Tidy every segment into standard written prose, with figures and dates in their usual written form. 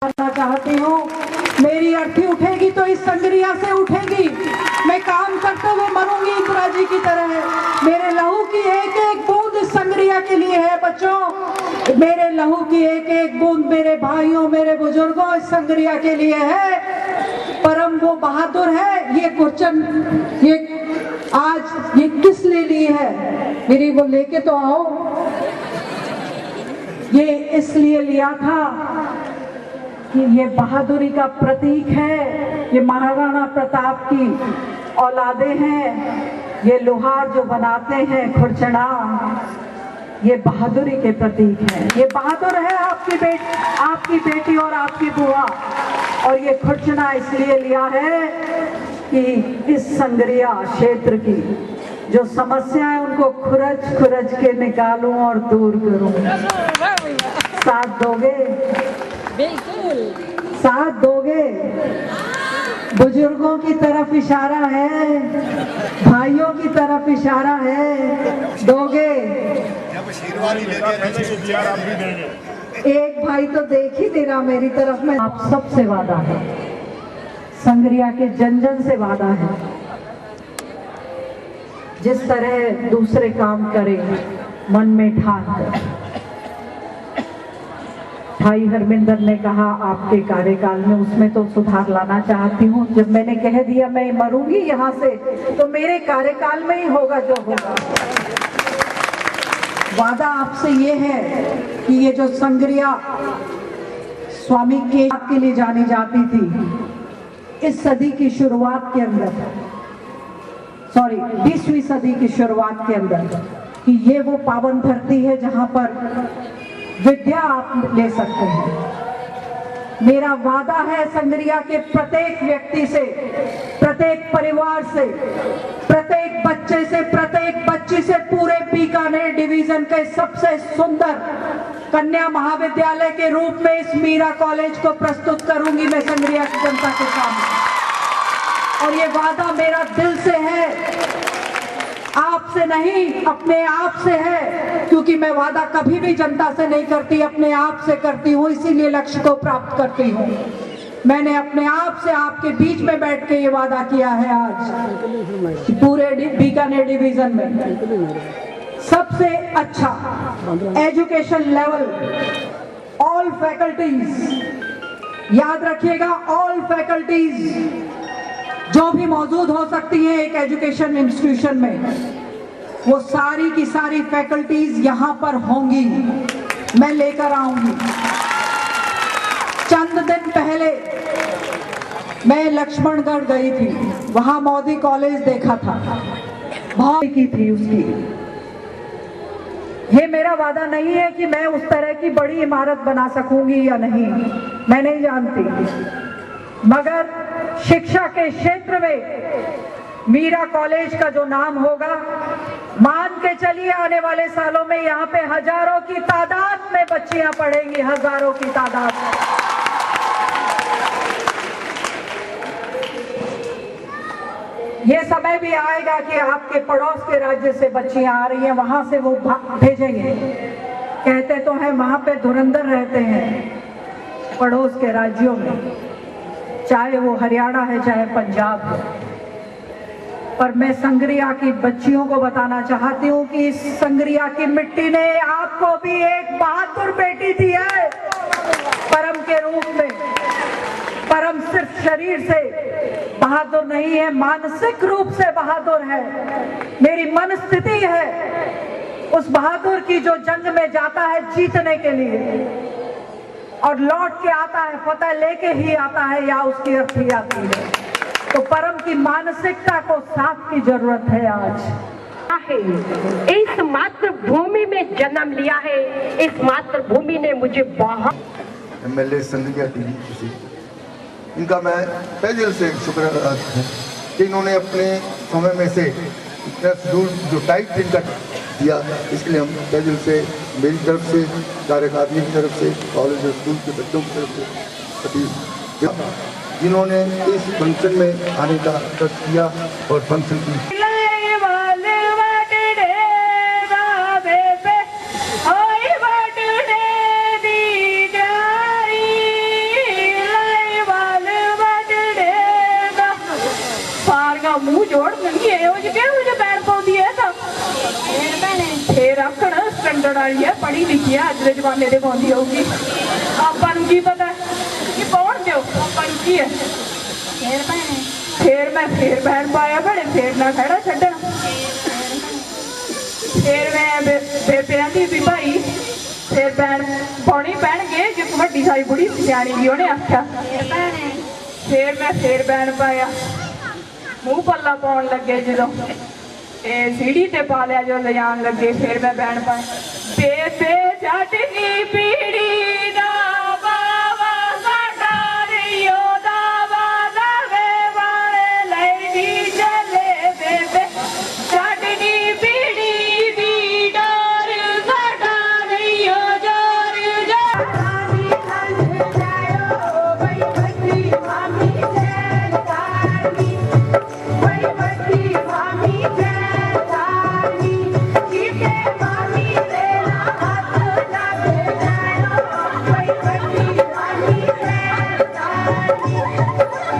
करना चाहती हूँ। मेरी अर्थी उठेगी तो इस संग्रिया से उठेगी। मैं काम करते हुए मरूंगी इंदिरा जी की तरह। मेरे लहू की एक एक बूंद इस संग्रिया के लिए है बच्चों। मेरे लहू की एक एक बूंद मेरे भाइयों, मेरे बुजुर्गों, इस संग्रिया के लिए है। परम वो बहादुर है। ये क्वेश्चन ये आज ये किस लिए ली है, मेरी वो लेके तो आओ। ये इसलिए लिया था कि ये बहादुरी का प्रतीक है। ये महाराणा प्रताप की औलादे हैं। ये लोहार जो बनाते हैं खुरचना, ये बहादुरी के प्रतीक है। ये बहादुर है आपकी बेटी और आपकी बुआ। और ये खुरचना इसलिए लिया है कि इस संग्रिया क्षेत्र की जो समस्याएं उनको खुरच खुरच के निकालूं और दूर करूं। साथ दोगे? बिल्कुल साथ दोगे? बुजुर्गों की तरफ इशारा है, भाइयों की तरफ इशारा है। दोगे? एक भाई तो देख ही दे रहा मेरी तरफ में। आप सबसे वादा है, संग्रिया के जन जन से वादा है। जिस तरह दूसरे काम करे मन में ठान कर। भाई हरमिंदर ने कहा आपके कार्यकाल में, उसमें तो सुधार लाना चाहती हूँ। जब मैंने कह दिया मैं मरूंगी यहाँ से, तो मेरे कार्यकाल में ही होगा जो होगा। वादा आपसे ये है कि ये जो संग्रिया स्वामी के लिए जानी जाती थी, इस सदी की शुरुआत के अंदर, 20वीं सदी की शुरुआत के अंदर, कि ये वो पावन धरती है जहां पर विद्या आप ले सकते हैं। मेरा वादा है संग्रिया के प्रत्येक व्यक्ति से, प्रत्येक परिवार से, प्रत्येक बच्चे से, प्रत्येक बच्ची से, पूरे बीकानेर डिवीजन के सबसे सुंदर कन्या महाविद्यालय के रूप में इस मीरा कॉलेज को प्रस्तुत करूंगी मैं संग्रिया की जनता के सामने। और ये वादा मेरा दिल से है, आपसे नहीं, अपने आप से है। क्योंकि मैं वादा कभी भी जनता से नहीं करती, अपने आप से करती हूँ। इसीलिए लक्ष्य को प्राप्त करती हूँ। मैंने अपने आप से आपके बीच में बैठ के ये वादा किया है आज कि पूरे बीकानेर डिवीजन में सबसे अच्छा एजुकेशन लेवल, ऑल फैकल्टीज, याद रखिएगा, ऑल फैकल्टीज जो भी मौजूद हो सकती हैं एक एजुकेशन इंस्टीट्यूशन में, वो सारी की सारी फैकल्टीज यहां पर होंगी। मैं लेकर आऊंगी। चंद दिन पहले मैं लक्ष्मणगढ़ गई थी, वहां मोदी कॉलेज देखा था, बहुत की थी उसकी। ये मेरा वादा नहीं है कि मैं उस तरह की बड़ी इमारत बना सकूंगी या नहीं, मैं नहीं जानती, मगर शिक्षा के क्षेत्र में मीरा कॉलेज का जो नाम होगा, मान के चलिए आने वाले सालों में यहाँ पे हजारों की तादाद में बच्चियां पढ़ेंगी, हजारों की तादाद। ये समय भी आएगा कि आपके पड़ोस के राज्य से बच्चियां आ रही हैं, वहां से वो भेजेंगे। कहते तो हैं वहां पे धुरंधर रहते हैं पड़ोस के राज्यों में, चाहे वो हरियाणा है चाहे पंजाब है। पर मैं संग्रिया की बच्चियों को बताना चाहती हूँ कि इस संग्रिया की मिट्टी ने आपको भी एक बहादुर बेटी दी है, परम के रूप में। परम सिर्फ शरीर से बहादुर नहीं है, मानसिक रूप से बहादुर है। मेरी मन स्थिति है उस बहादुर की जो जंग में जाता है जीतने के लिए, और लौट के आता है, फतेह लेके ही आता है, या उसकी अर्थी आती है। तो परम की मानसिकता को साथ की जरूरत है आज। इस मातृभूमि में जन्म लिया है, इस मातृभूमि ने मुझे बहुत। MLA संग्रिया टीवी, इनका मैं तहे दिल से शुक्र अदा है कि इन्होंने अपने समय में से इतना शेड्यूल जो टाइट इनका दिया, इसके लिए हम तहे दिल से, मेरी तरफ से, कार्यकारिणी की तरफ से, कॉलेज और स्कूल के बच्चों की तरफ से, जिन्होंने इस फंक्शन में आने का ट्रस्ट किया और फंक्शन की वाली है, पढ़ी लिखी है, अज के जमाने से पाँदी होगी। आपां नूं की पता कि पाउण दो आपां नूं की है। फिर मैं फिर बहन पाया भैने, फिर ना खड़ा छड्डण, फिर मैं बेबे आंदी भी भाई फिर बहन पाउणी पैणगे जो वड्डी सारी बुढ़ी सियाणी जी उन्हें आख्या। फिर मैं फिर बहन पाया, मूँह पल्ला पाउण लगे जो सीढ़ी ते पा लिया जो ले जान लगे। फिर मैं बहन पाया, बेबे चटनी पीड़ी दा बावा साडा रियो दा वादा वे वाले लैदी चले। बेबे चटनी पीड़ी दी डोर साडा रियो जोर जानी खंड जायो बई बच्ची मामी जैतानी, बई बच्ची मामी जैतानी, जीते मामी तेरा हाथ लग जायो बई बच्ची मामी जैतानी,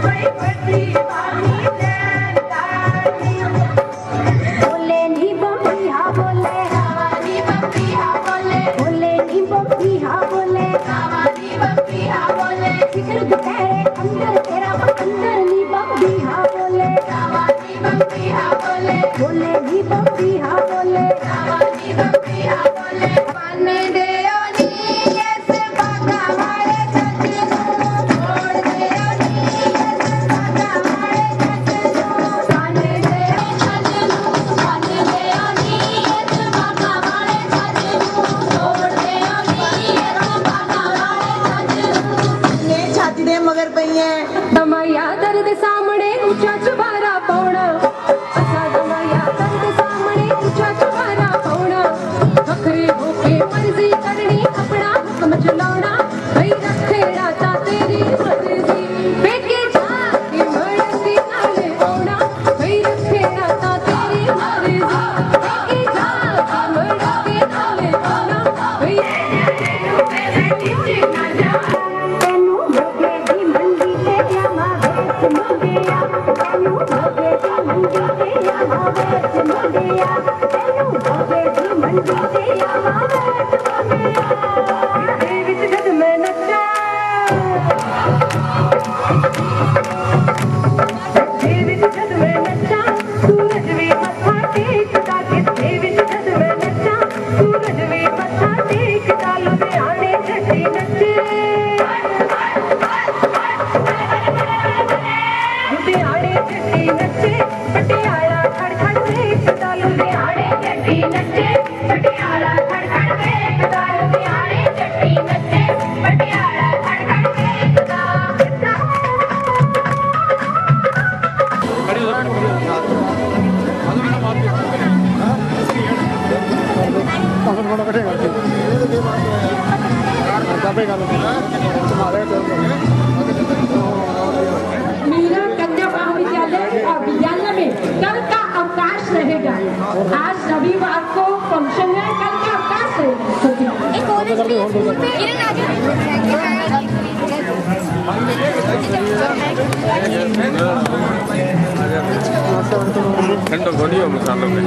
बई बच्ची मामी जैतानी। बोले नी बम्बिया बोले हवानी बम्बिया बोले, बोले नी बम्बिया बोले हवानी बम्बिया बोले, जिगर तेरे अंदर तेरा अंदर नी बम्बिया बोले हवानी बम्बिया बोले, बोले नी बम्बिया बोले हवानी बम्बिया बोले। पाने देओ नी इस बागा वाले जज नूं, छोड़ देओ नी इस बागा वाले जज नूं। पाने देओ जज नूं, पाने देओ नी इस बागा वाले जज नूं, छोड़ देओ नी इस बागा वाले जज नूं। ने छाती दे मगर पई है दमाया दर्द सामने ऊंचा चुबारा पौड़ा, असा दमाया दर्द सामने ऊंचा चुबारा पौड़ा। बखरे होके मर्जी करनी अपना हुक्म चलाना, भाई रखेड़ा ता तेरी मर्जी। बेके जाके मर्जी नाले पौड़ा, भाई रखेड़ा ता तेरी मर्जी। बेके जाके मर्जी नाले पौड़ा, भाई तेनू भोगे दी मंडी ते आमा वेच मुंडिया, तेनू भोगे दी मंडी ते आमा वेच मुंडिया, तेनू भोगे दी मंडी ते आमा वेच मुंडिया। ते विच जद मैं नच्चा, ते विच जद मैं नच्चा, सूरज भी मत्था टेकदा। ते विच जद मैं नच्चा, सूरज भी मत्था टेकदा। लुधियाने जट्टी नच्चे, लुधियाने जट्टी नच्चे, पटियाला खड़ खड़ देखदा। लुधियाने जट्टी नच्चे, पटियाला खड़ खड़ देखदा। लुधियाने जट्टी नच्चे, पटियाला खड़ खड़ देखदा। मीरा कन्या महाविद्यालय और विद्यालय में कल का अवकाश रहेगा। आज रविवार को फंक्शन है, कल का अवकाश ठंडो घोड़ियों मसालों में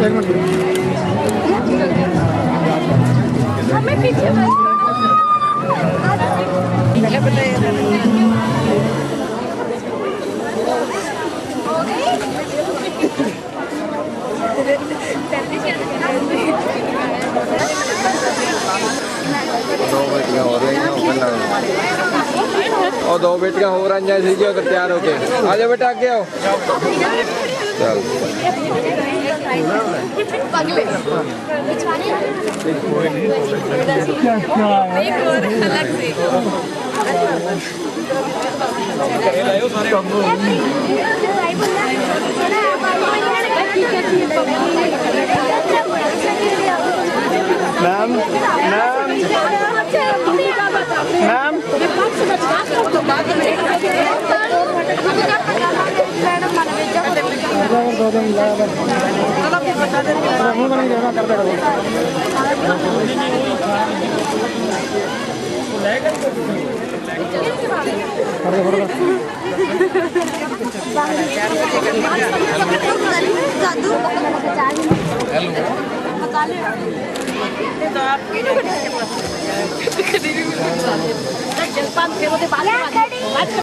हमें पीछे मत और दो बेटियां हो रही हैं सीखिए उधर तैयार होके आ जाओ बेटा आगे आओ चल मैम हेलो जलपान फिर